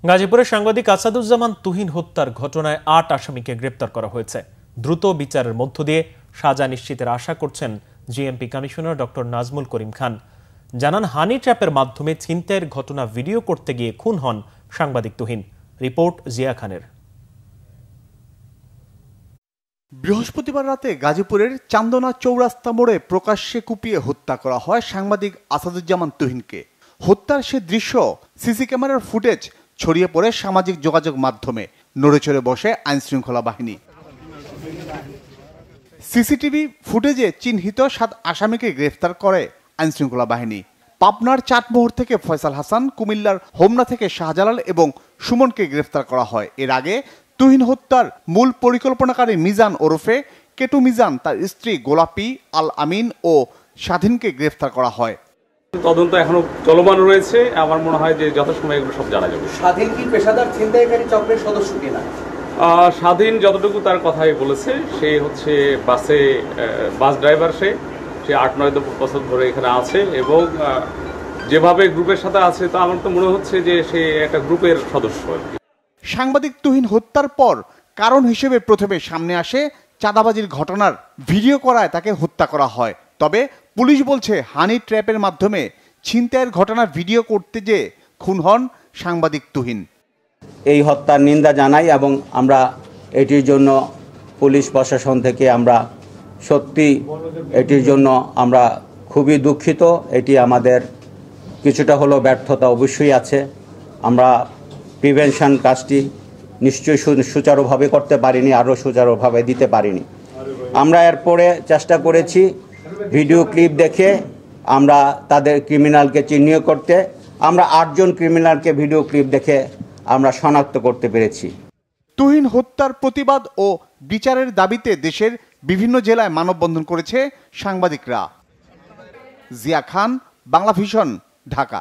গাজীপুরের সাংবাদিক আসাদুজ্জামান তুহিন হত্যার ঘটনায় ৮ আসামিকে গ্রেপ্তার করা হয়েছে। দ্রুত বিচারের মধ্য দিয়ে সাজা নিশ্চিতের আশা করছেন GMP commissioner doctor Nazmul Karim Khan. জানান, হানি ট্র্যাপের মাধ্যমে ছিনতাইয়ের ঘটনা ভিডিও করতে গিয়ে খুন হন সাংবাদিক তুহিন। রিপোর্ট জিয়া খানের। বৃহস্পতিবার রাতে গাজীপুরের চান্দনা চৌরাস্তা মোড়ে প্রকাশ্যে কুপিয়ে হত্যা করা হয় সাংবাদিক আসাদুজ্জামান তুহিনকে। হত্যার সে দৃশ্য সিসি ক্যামেরার ফুটেজ ছড়িয়ে পড়ে সামাজিক যোগাযোগ মাধ্যমে। নড়েচড়ে বসে আইনশৃঙ্খলা বাহিনী। সিসিটিভি ফুটেজে চিহ্নিত ৭ আসামিকে গ্রেফতার করে আইনশৃঙ্খলা বাহিনী। পাবনার চাটমোহর থেকে ফয়সাল হাসান, কুমিল্লার হোমনা থেকে শাহজালাল এবং সুমনকে গ্রেফতার করা হয়। এর আগে তুহিন হত্যার মূল পরিকল্পনাকারী মিজান ওরফে কেটু মিজান, তার স্ত্রী গোলাপি, আল আমিন ও স্বাধীনকে গ্রেফতার করা হয়। তদন্ত এখনো চলমান রয়েছে। আমার মনে হয় যে যথাসময়ে এগুলো সব জানা যাবে। স্বাধীন কি পেশাদার ছিনতাইকারী চক্রের সদস্য কিনা? স্বাধীন যতটুকু তার কথাই বলেছে, সে হচ্ছে বাস ড্রাইভার। সে ৮-৯ বছর ধরে এখানে আছে এবং যেভাবে গ্রুপের সাথে আছে তা আমার তো মনে হচ্ছে যে সে একটা গ্রুপের সদস্য। সাংবাদিক তুহিন হত্যার পর কারণ হিসেবে প্রথমে সামনে আসে চাঁদাবাজির ঘটনার ভিডিও করায় তাকে হত্যা করা হয়। তবে পুলিশ বলছে হানি ট্র্যাপের মাধ্যমে ছিনতাইয়ের ঘটনা ভিডিও করতে যেয়ে খুন হন সাংবাদিক তুহিন। এই হত্যার নিন্দা জানাই এবং আমরা এটির জন্য পুলিশ প্রশাসন থেকে আমরা সত্যি এটির জন্য আমরা খুবই দুঃখিত। এটি আমাদের কিছুটা হলেও ব্যর্থতা অবশ্যই আছে। আমরা প্রিভেনশন কাজটি নিশ্চয়ই সুচারুভাবে করতে পারিনি, আরও সুচারুভাবে দিতে পারিনি। আমরা এরপরে চেষ্টা করেছি ভিডিও ক্লিপ দেখে আমরা তাদের ক্রিমিনালকে চিহ্নিত করতে। আমরা ৮ জন ক্রিমিনালকে ভিডিও ক্লিপ দেখে আমরা শনাক্ত করতে পেরেছি। তুহিন হত্যার প্রতিবাদ ও বিচারের দাবিতে দেশের বিভিন্ন জেলায় মানববন্ধন করেছে সাংবাদিকরা। জিয়া খান, বাংলা ভিশন, ঢাকা।